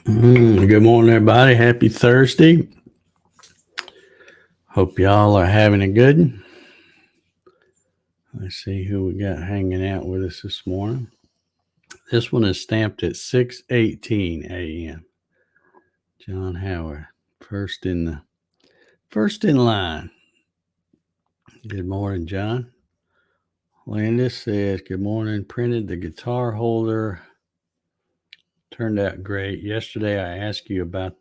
Good morning, everybody. Happy Thursday. Hope y'all are having a good one. Let's see who we got hanging out with us this morning. This one is stamped at 6:18 a.m. John Howard, first in line. Good morning, John. Landis says, good morning. Printed the guitar holder. Turned out great. Yesterday I asked you about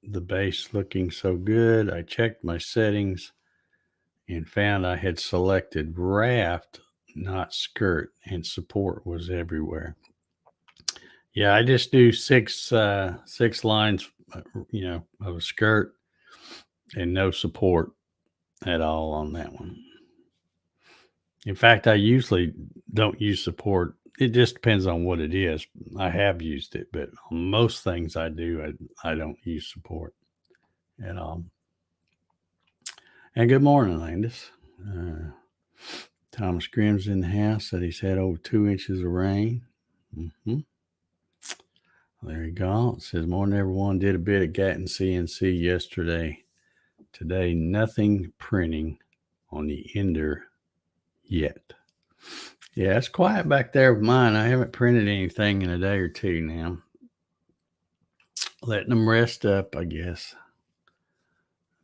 the bass looking so good. I checked my settings and found I had selected raft, not skirt, and support was everywhere. Yeah, I just do six lines, of a skirt and no support at all on that one. In fact, I usually don't use support. It just depends on what it is. I have used it, but on most things I do, I don't use support at all. And good morning, Landis. Thomas Grimm's in the house. Said he's had over 2 inches of rain. There you go. It says, morning, everyone. Did a bit of Gatton CNC yesterday. Today, nothing printing on the Ender yet. Yeah, it's quiet back there with mine. I haven't printed anything in a day or two now. Letting them rest up, I guess.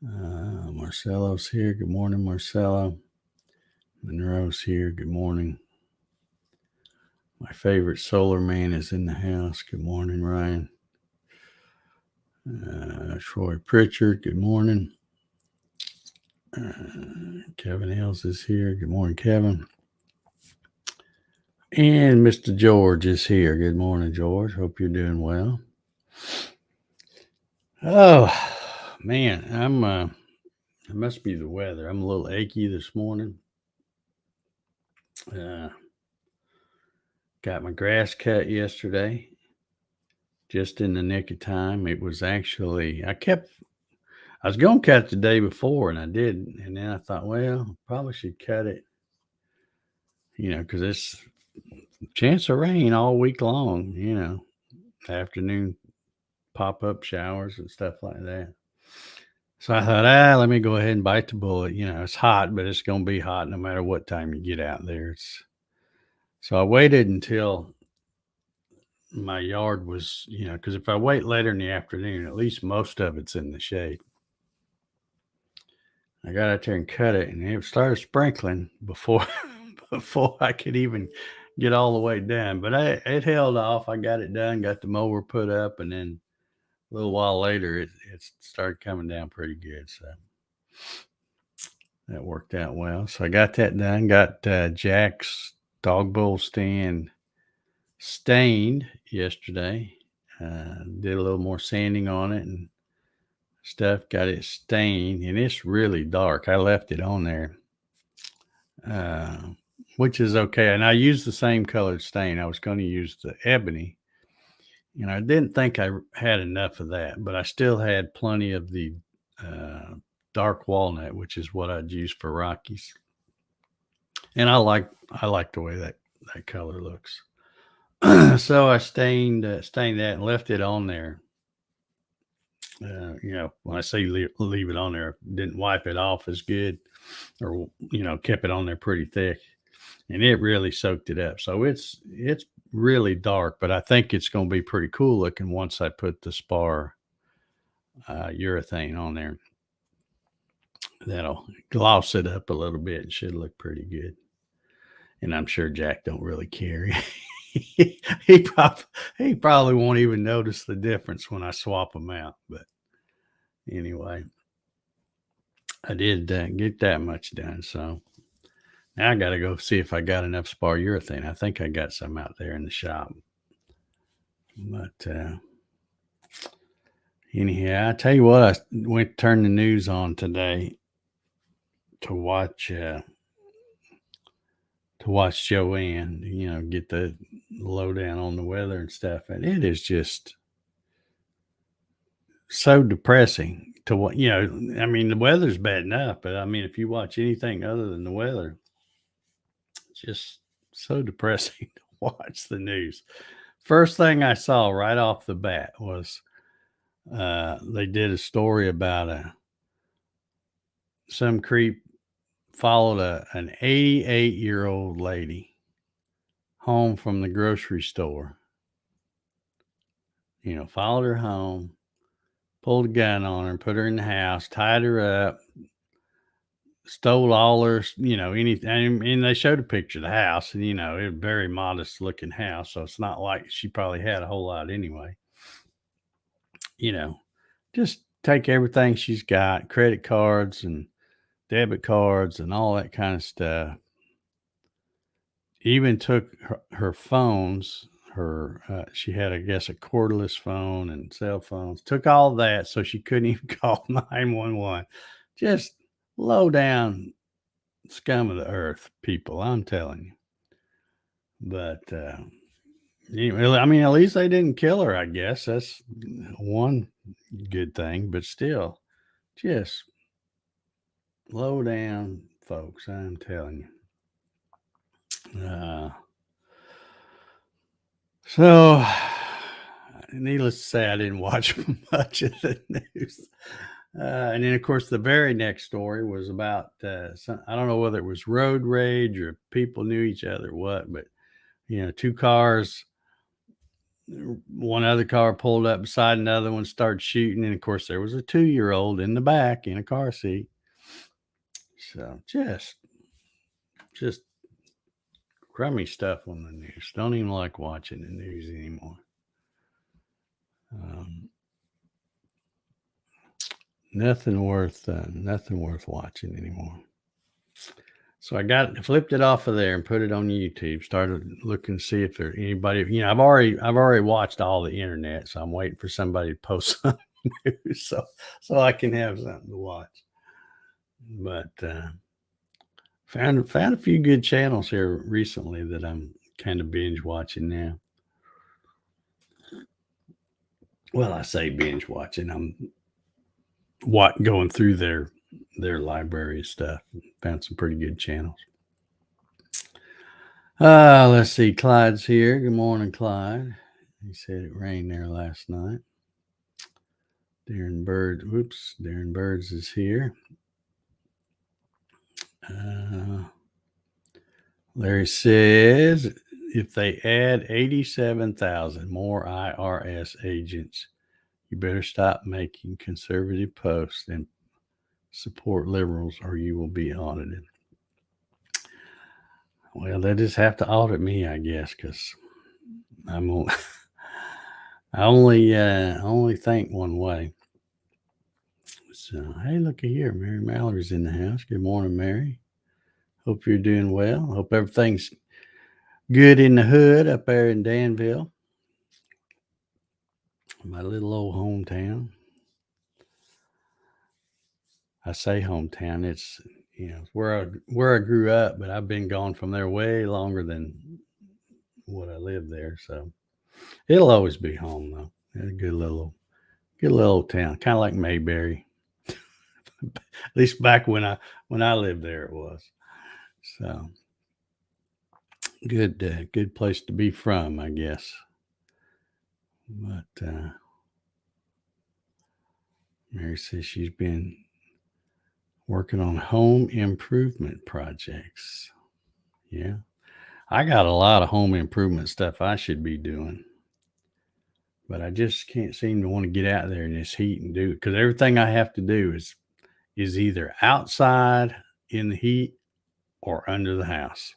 Marcelo's here. Good morning, Marcelo. Monroe's here. Good morning. My favorite solar man is in the house. Good morning, Ryan. Troy Pritchard. Good morning. Kevin Hills is here. Good morning, Kevin. And Mr. George is here. Good morning, George. Hope you're doing well. Oh, man. It must be the weather. I'm a little achy this morning. Got my grass cut yesterday, just in the nick of time. It was actually, I was going to cut it the day before, and I didn't. And then I thought, well, probably should cut it, because it's chance of rain all week long, afternoon pop-up showers and stuff like that. So I thought, let me go ahead and bite the bullet. It's hot, but it's going to be hot no matter what time you get out there. So I waited until my yard was, because if I wait later in the afternoon, at least most of it's in the shade. I got out there and cut it, and it started sprinkling before I could even get all the way done. But it held off. I got it done, got the mower put up, and then a little while later, it started coming down pretty good. So that worked out well. So I got that done. Got Jack's dog bowl stand stained yesterday. Did a little more sanding on it and stuff. Got it stained, and it's really dark. I left it on there, which is okay. And I used the same colored stain. I was going to use the ebony, and I didn't think I had enough of that, but I still had plenty of the dark walnut, which is what I'd use for Rockies. And I like the way that color looks. So I stained that and left it on there. When I say leave it on there, didn't wipe it off as good, or kept it on there pretty thick, and it really soaked it up. So it's really dark, but I think it's going to be pretty cool looking once I put the spar urethane on there. That'll gloss it up a little bit and should look pretty good. And I'm sure Jack don't really care. he probably won't even notice the difference when I swap them out. But anyway, I did get that much done. So now I got to go see if I got enough spar urethane. I think I got some out there in the shop. But anyhow, I tell you what, I went to turn the news on today to watch Joanne, get the lowdown on the weather and stuff. And it is just so depressing to what, I mean, the weather's bad enough, but I mean, if you watch anything other than the weather, it's just so depressing to watch the news. First thing I saw right off the bat was they did a story about some creep followed an 88-year-old lady home from the grocery store. Followed her home, pulled a gun on her, put her in the house, tied her up, stole all her, anything. And they showed a picture of the house, and it was a very modest looking house. So it's not like she probably had a whole lot anyway. You know, just take everything she's got, credit cards and debit cards and all that kind of stuff. Even took her phones. She had, I guess, a cordless phone and cell phones. Took all that so she couldn't even call 911. Just low down scum of the earth people, I'm telling you. But anyway, I mean, at least they didn't kill her. I guess that's one good thing. But still, just low down folks, I'm telling you. So, needless to say, I didn't watch much of the news. And then, of course, the very next story was about I don't know whether it was road rage or people knew each other or what, but, two cars, one other car pulled up beside another one, started shooting. And, of course, there was a 2-year-old in the back in a car seat. So, just crummy stuff on the news. Don't even like watching the news anymore. Nothing worth watching anymore. So I flipped it off of there and put it on YouTube. Started looking to see if there anybody. I've already watched all the internet, so I'm waiting for somebody to post something new so I can have something to watch. But found a few good channels here recently that I'm kind of binge watching now. Well, I say binge watching. I'm going through their library stuff. Found some pretty good channels. Let's see. Clyde's here. Good morning, Clyde. He said it rained there last night. Darren Birds is here. Larry says if they add 87,000 more IRS agents, you better stop making conservative posts and support liberals or you will be audited. Well, they just have to audit me, I guess, because I only think one way. So, hey, looky here. Mary Mallory's in the house. Good morning, Mary. Hope you're doing well. Hope everything's good in the hood up there in Danville, my little old hometown. I say hometown. It's where I grew up, but I've been gone from there way longer than what I lived there. So it'll always be home though. It's a good little town, kind of like Mayberry. At least back when I lived there, it was. So good place to be from, I guess. But Mary says she's been working on home improvement projects. Yeah. I got a lot of home improvement stuff I should be doing. But I just can't seem to want to get out there in this heat and do it because everything I have to do is either outside in the heat or under the house.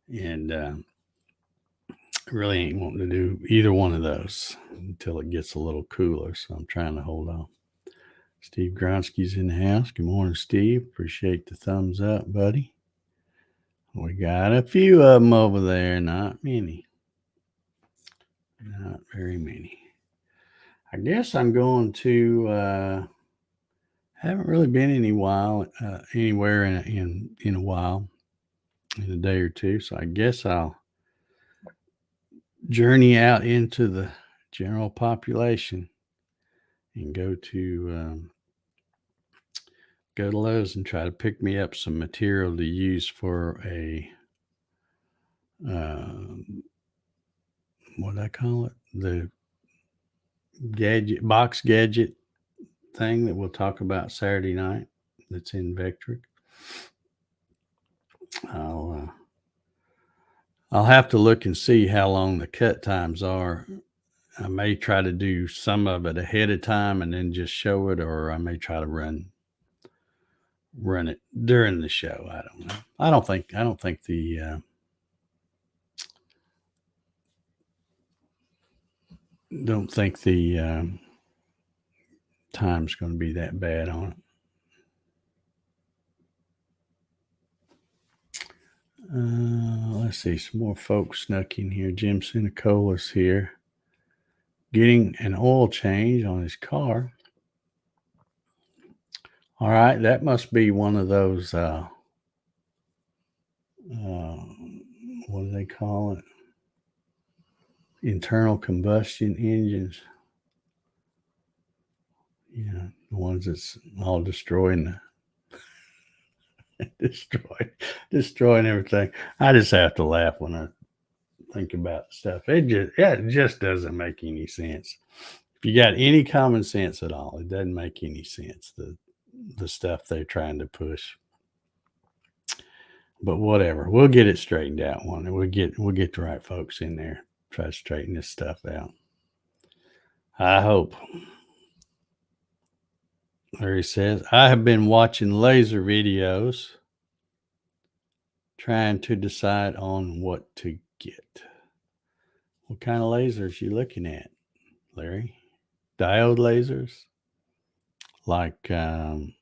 And really ain't wanting to do either one of those until it gets a little cooler. So I'm trying to hold on. Steve Gronsky's in the house. Good morning, Steve. Appreciate the thumbs up, buddy. We got a few of them over there. Not many. Not very many. I guess I'm going to haven't really been anywhere in a while, in a day or two. So I guess I'll journey out into the general population and go to Lowe's and try to pick me up some material to use for a what I call it, the box gadget thing that we'll talk about Saturday night. That's in Vectric. I'll have to look and see how long the cut times are. I may try to do some of it ahead of time and then just show it, or I may try to run it during the show. I don't know. I don't think the time's going to be that bad on it. Let's see, some more folks snuck in here. Jim Sinacola's here, getting an oil change on his car. All right, that must be one of those. What do they call it? Internal combustion engines. Yeah, the ones that's all destroying destroying everything. I just have to laugh when I think about stuff. It just doesn't make any sense. If you got any common sense at all, it doesn't make any sense. The stuff they're trying to push. But whatever, we'll get it straightened out. We'll get the right folks in there, try to straighten this stuff out. I hope. There he says, I have been watching laser videos, trying to decide on what to get. What kind of lasers you looking at, Larry? Diode lasers, like an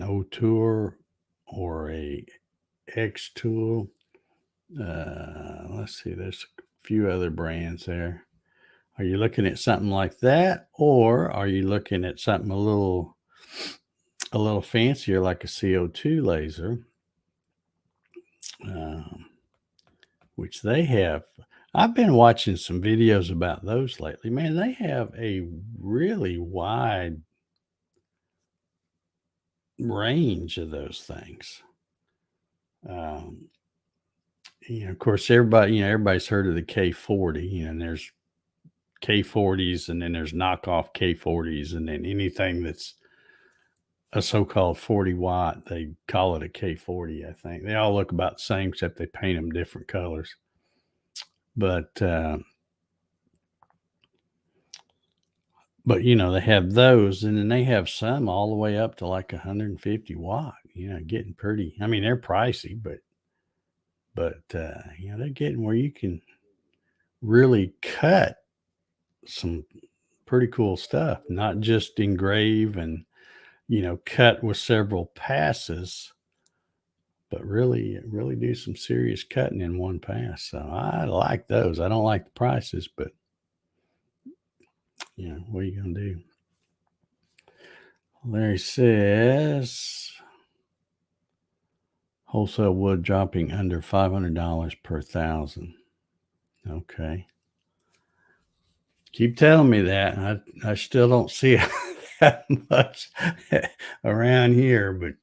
O-Tour or a X-Tool. Let's see, there's a few other brands there. Are you looking at something like that, or are you looking at something a little fancier, like a CO2 laser, which they have? I've been watching some videos about those lately. Man, they have a really wide range of those things. Of course, everybody's heard of the K40, and there's K40s, and then there's knockoff K40s, and then anything that's a so-called 40 watt, they call it a K40. I think they all look about the same, except they paint them different colors. But they have those, and then they have some all the way up to like 150 watt. Getting pretty. I mean, they're pricey, but they're getting where you can really cut some pretty cool stuff, not just engrave and cut with several passes, but really do some serious cutting in one pass. So I like those. I don't like the prices, but what are you gonna do? Larry says wholesale wood dropping under $500 per thousand. Okay. Keep telling me that. I still don't see it that much around here, but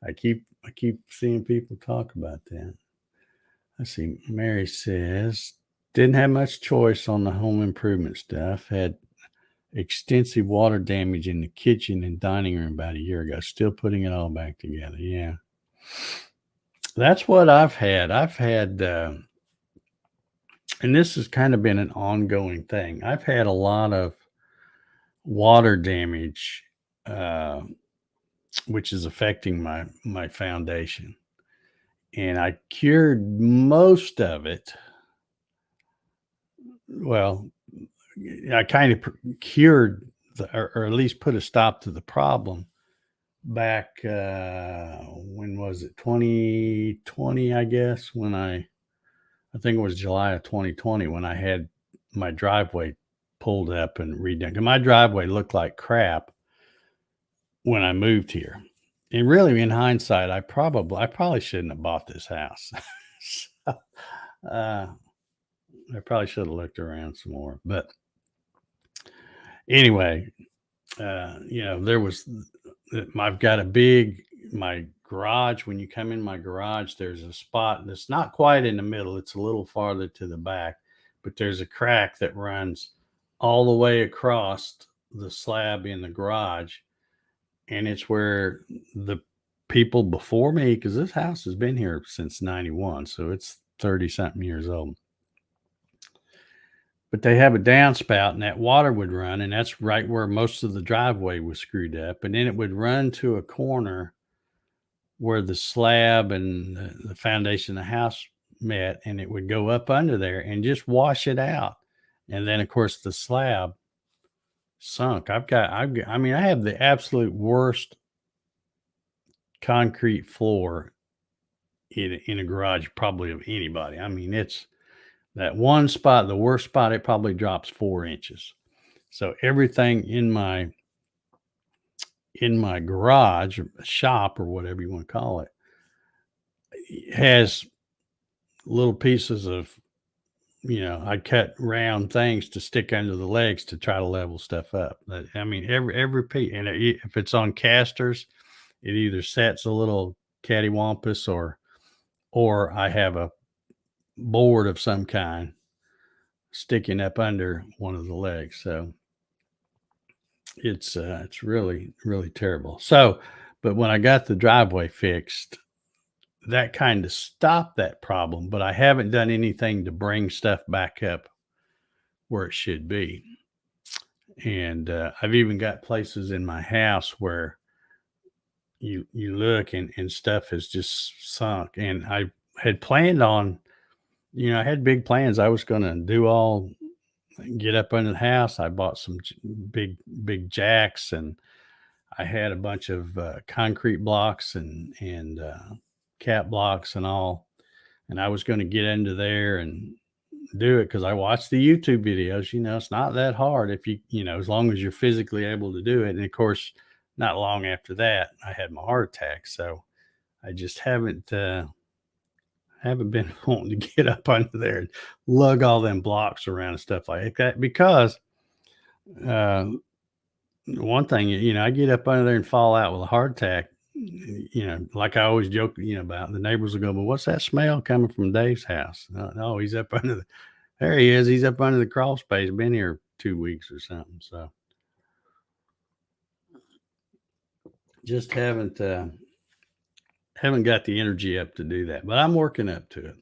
I keep seeing people talk about that. Let's see. Mary says, didn't have much choice on the home improvement stuff. Had extensive water damage in the kitchen and dining room about a year ago. Still putting it all back together. Yeah. That's what I've had. And this has kind of been an ongoing thing. I've had a lot of water damage, which is affecting my foundation. And I cured most of it. Well, I kind of cured or at least put a stop to the problem back, when was it? 2020, I guess, when I think it was July of 2020 when I had my driveway pulled up and redone. My driveway looked like crap when I moved here. And really, in hindsight, I probably shouldn't have bought this house. So, I probably should have looked around some more. But anyway, I've got my garage, when you come in my garage, there's a spot that's not quite in the middle. It's a little farther to the back, but there's a crack that runs all the way across the slab in the garage. And it's where the people before me, because this house has been here since 91, so it's 30 something years old. But they have a downspout, and that water would run, and that's right where most of the driveway was screwed up. And then it would run to a corner where the slab and the foundation of the house met, and it would go up under there and just wash it out. And then, of course, the slab sunk. I mean, I have the absolute worst concrete floor in a garage probably of anybody. I mean, it's that one spot, the worst spot, it probably drops 4 inches. So everything in my garage or shop or whatever you want to call it has little pieces of, I cut round things to stick under the legs to try to level stuff up. I mean, every piece, and if it's on casters, it either sets a little cattywampus or I have a board of some kind sticking up under one of the legs. So it's really, really terrible. So, but when I got the driveway fixed, that kind of stopped that problem, but I haven't done anything to bring stuff back up where it should be. And I've even got places in my house where you look and stuff has just sunk. And I had planned on, I had big plans. I was going to get up under the house. I bought some big jacks, and I had a bunch of concrete blocks and cap blocks and all. And I was going to get into there and do it because I watched the YouTube videos. It's not that hard if as long as you're physically able to do it. And of course, not long after that, I had my heart attack. So I just haven't been wanting to get up under there and lug all them blocks around and stuff like that because one thing, I get up under there and fall out with a heart attack. Like I always joke, about the neighbors will go, but what's that smell coming from Dave's house? No, he's up under there he is. He's up under the crawl space, been here 2 weeks or something. So just haven't got the energy up to do that, but I'm working up to it.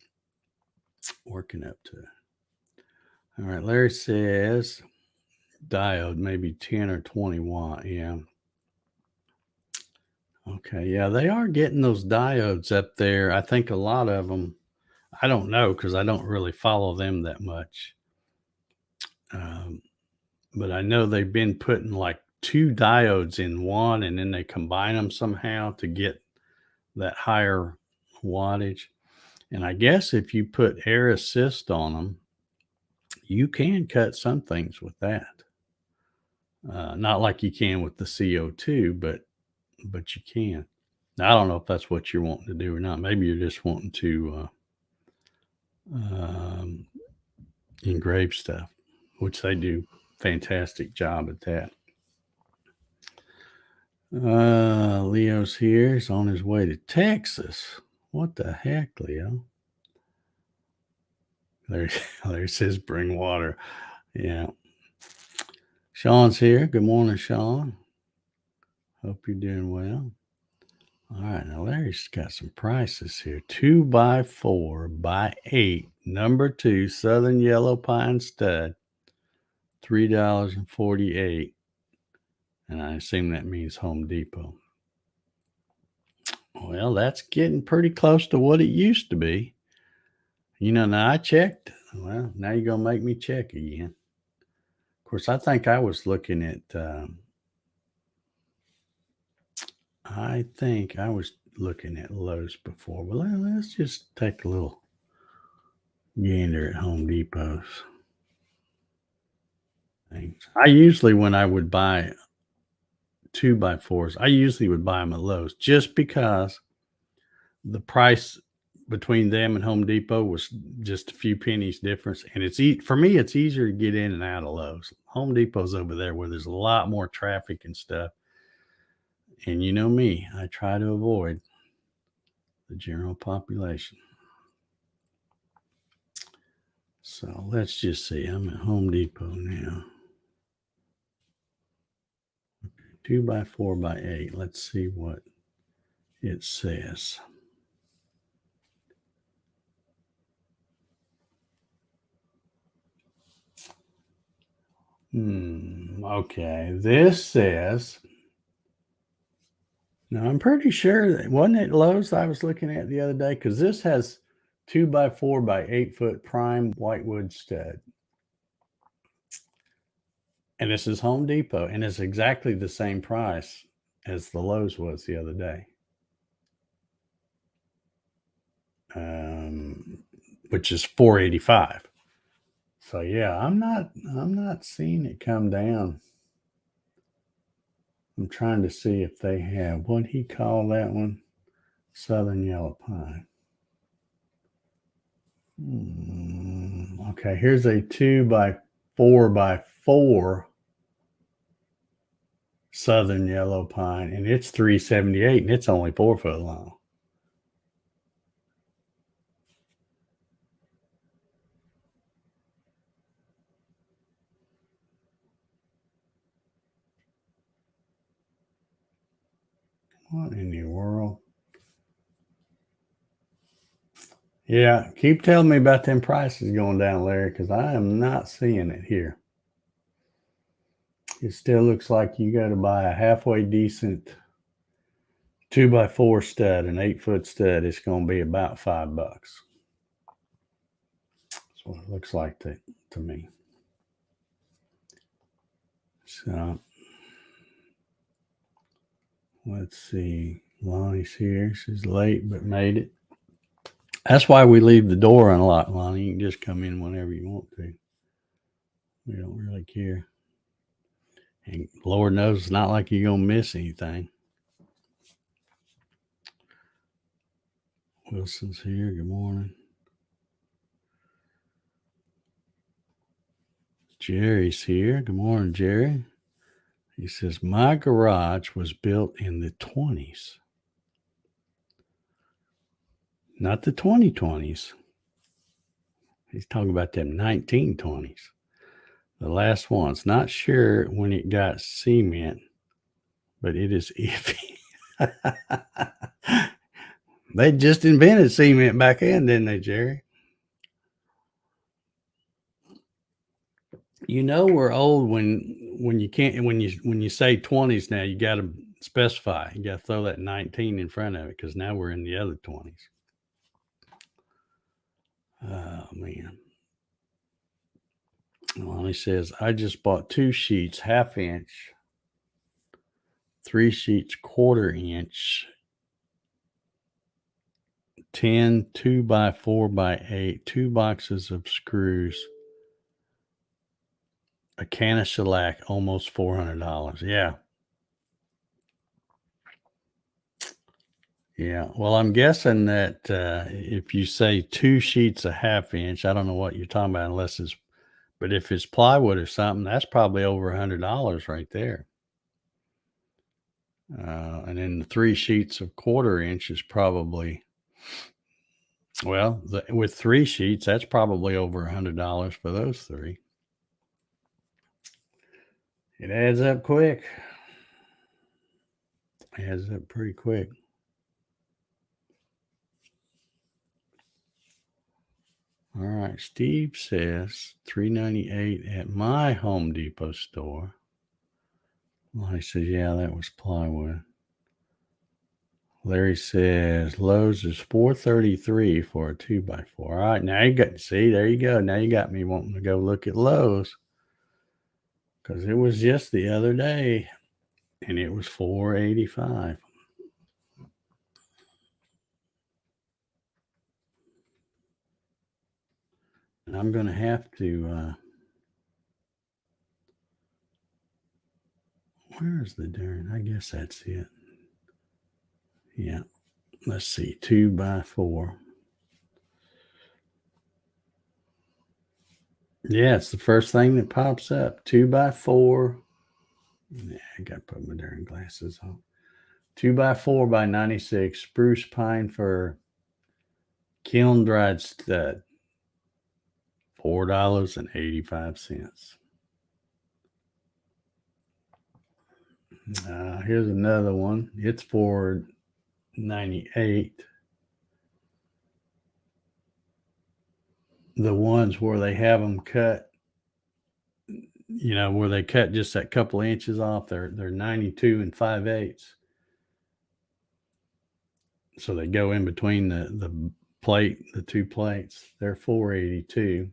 All right. Larry says diode, maybe 10 or 20 watt. Yeah. Okay. Yeah. They are getting those diodes up there. I think a lot of them, I don't know, because I don't really follow them that much. But I know they've been putting like 2 diodes in one, and then they combine them somehow to get that higher wattage. And I guess if you put air assist on them, you can cut some things with that. Not like you can with the CO2, but you can. Now, I don't know if that's what you're wanting to do or not. Maybe you're just wanting to engrave stuff, which they do fantastic job at that. Leo's here. He's on his way to Texas. What the heck, Leo? There says bring water. Yeah. Sean's here. Good morning, Sean. Hope you're doing well. All right, now Larry's got some prices here. 2x4x8, number 2 Southern Yellow Pine stud, $3.48. And I assume that means Home Depot. Well, that's getting pretty close to what it used to be. Now I checked. Well, now you're going to make me check again. Of course, I think I was looking at, Lowe's before. Well, let's just take a little gander at Home Depot's things. I usually, when I would buy 2x4s, I usually would buy them at Lowe's just because the price between them and Home Depot was just a few pennies difference. And for me, it's easier to get in and out of Lowe's. Home Depot's over there where there's a lot more traffic and stuff. And you know me, I try to avoid the general population. So let's just see. I'm at Home Depot now. 2x4x8. Let's see what it says. Okay. This says, now I'm pretty sure that wasn't it Lowe's I was looking at the other day? Because this has 2x4x8 prime whitewood stud. And this is Home Depot, and it's exactly the same price as the Lowe's was the other day. Which is $4.85. So yeah, I'm not seeing it come down. I'm trying to see if they have, what he call that one? Southern Yellow Pine. Okay, here's a 2x4x4 Southern Yellow Pine, and it's $378, and it's only 4 foot long. What in the world? Yeah, keep telling me about them prices going down, Larry, because I am not seeing it here. It still looks like you got to buy a halfway decent 2x4 stud, an 8-foot stud. It's going to be about $5. That's what it looks like to me. So let's see. Lonnie's here. She's late, but made it. That's why we leave the door unlocked, Lonnie. You can just come in whenever you want to. We don't really care. And Lord knows it's not like you're going to miss anything. Wilson's here. Good morning. Jerry's here. Good morning, Jerry. He says, my garage was built in the 20s. Not the 2020s. He's talking about them 1920s. The last one's not sure when it got cement, but it is iffy. They just invented cement back then, didn't they, Jerry? You know we're old when you can't when you say 20s now. You got to specify. You got to throw that 19 in front of it because now we're in the other 20s. Oh man. Lonnie says, I just bought 2 sheets, 1/2 inch, 3 sheets, 1/4 inch, 10 2x4x8, 2 boxes of screws, a can of shellac, almost $400. Yeah. Yeah. Well, I'm guessing that if you say 2 sheets, a 1/2 inch, I don't know what you're talking about unless it's, but if it's plywood or something, that's probably over $100 right there. And then the 3 sheets of 1/4 inch is probably, well, with 3 sheets, that's probably over $100 for those 3. It adds up quick. It adds up pretty quick. All right. Steve says $398 at my Home Depot store. Well, he says, yeah, that was plywood. Larry says Lowe's is $433 for a 2x4. All right, now you got, see, there you go. Now you got me wanting to go look at Lowe's because it was just the other day and it was $485. And I'm going to have to, where's the darn? I guess that's it. Yeah. Let's see, 2x4. Yeah, it's the first thing that pops up. 2x4. Yeah, I got to put my darn glasses on. 2x4 by 96 spruce pine fir kiln dried stud, $4.85. Here's another one. It's $4.98. The ones where they have them cut, where they cut just that couple of inches off, they're 92 and 5/8. So they go in between the plate, the two plates. They're $4.82.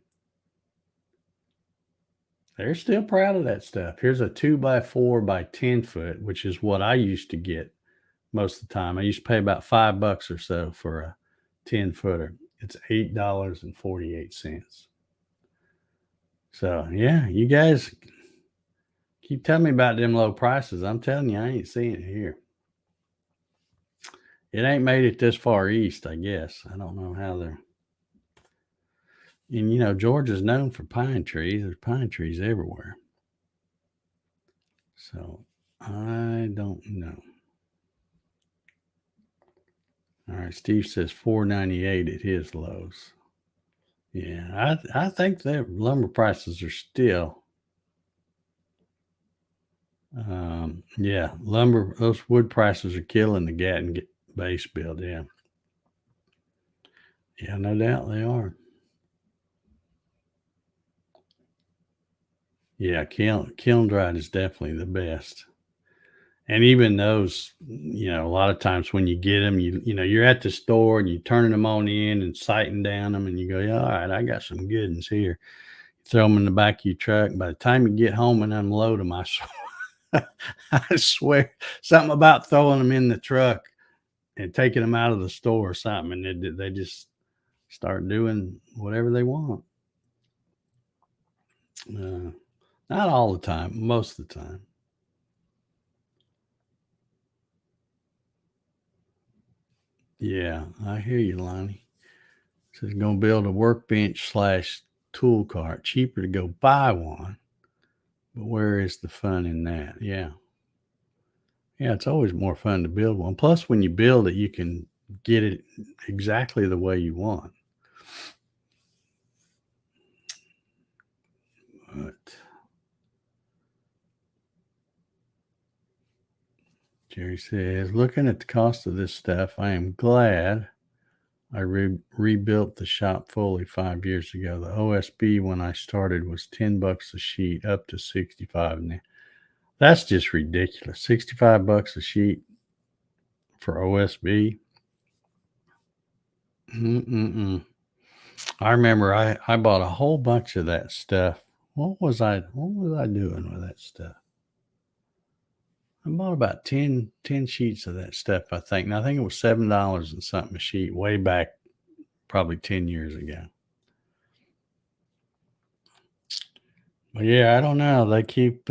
They're still proud of that stuff. Here's a 2x4 by 10 foot, which is what I used to get most of the time. I used to pay about $5 or so for a 10 footer. It's $8.48. So yeah, you guys keep telling me about them low prices. I'm telling you, I ain't seeing it here. It ain't made it this far east, I guess. I don't know how they're. And Georgia's known for pine trees. There's pine trees everywhere. So I don't know. All right, Steve says $4.98 at his Lowe's. Yeah, I think that lumber prices are still. Yeah, lumber, those wood prices are killing the Gatton base build. Yeah, no doubt they are. Yeah, kiln dried is definitely the best. And even those, a lot of times when you get them, you're at the store and you're turning them on in and sighting down them, and you go, yeah, all right, I got some good ones here. You throw them in the back of your truck. By the time you get home and unload them, I swear something about throwing them in the truck and taking them out of the store or something, and they just start doing whatever they want. Not all the time, most of the time. Yeah, I hear you, Lonnie. So it's going to build a workbench / tool cart. Cheaper to go buy one, but where is the fun in that? Yeah. Yeah, it's always more fun to build one. Plus, when you build it, you can get it exactly the way you want. But Jerry says, looking at the cost of this stuff, I am glad I rebuilt the shop fully 5 years ago. The OSB when I started was $10 a sheet, up to 65 now. That's just ridiculous. $65 a sheet for OSB. I remember I bought a whole bunch of that stuff. What was I doing with that stuff? I bought about 10 sheets of that stuff, I think. And I think it was $7 and something a sheet way back, probably 10 years ago. But yeah, I don't know. They keep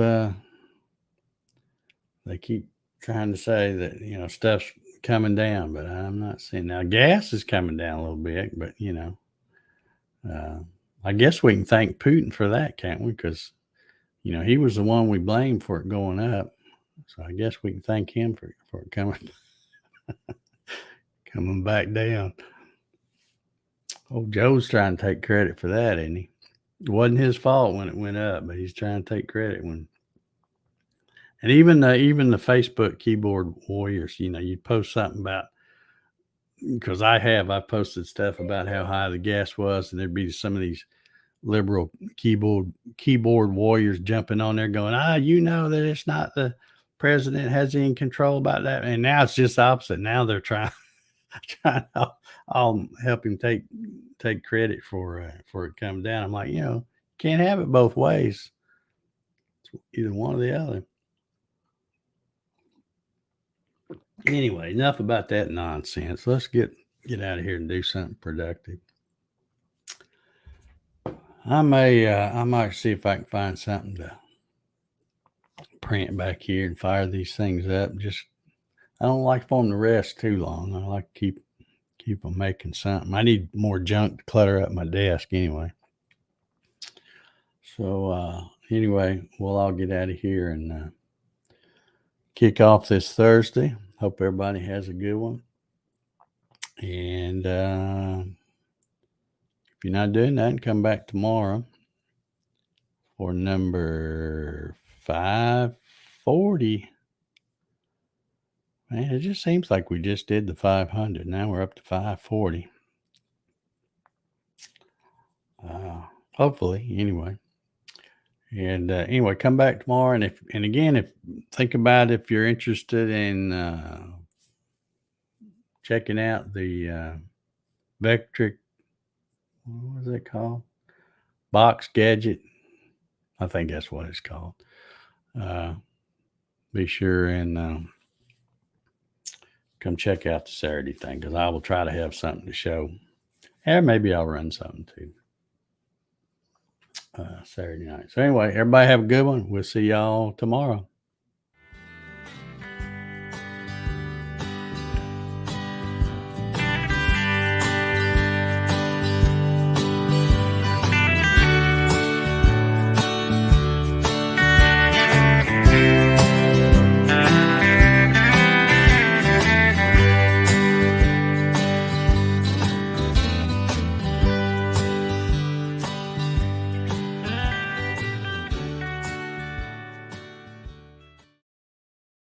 trying to say that, stuff's coming down, but I'm not seeing. Now gas is coming down a little bit, but I guess we can thank Putin for that, can't we? Because he was the one we blamed for it going up. So I guess we can thank him for it coming back down. Oh, Joe's trying to take credit for that, isn't he? It wasn't his fault when it went up, but he's trying to take credit when. And even the Facebook keyboard warriors, you post something about, because I've posted stuff about how high the gas was, and there'd be some of these liberal keyboard warriors jumping on there going, that it's not the president has any control about that. And now it's just the opposite. Now they're trying I'll help him take credit for it coming down. I'm like, can't have it both ways. It's either one or the other. Anyway, enough about that nonsense. Let's get out of here and do something productive. I might see if I can find something to print back here and fire these things up. I don't like for them to rest too long. I like to keep them making something. I need more junk to clutter up my desk anyway. So anyway, we'll all get out of here and kick off this Thursday. Hope everybody has a good one. And If you're not doing that, come back tomorrow for number 540. Man, it just seems like we just did the 500. Now we're up to 540. Hopefully, anyway. And anyway, come back tomorrow. And again, think about if you're interested in checking out the Vectric, what was it called? Box Gadget. I think that's what it's called. Be sure and come check out the Saturday thing, because I will try to have something to show. And maybe I'll run something too Saturday night. So anyway, everybody have a good one. We'll see y'all tomorrow.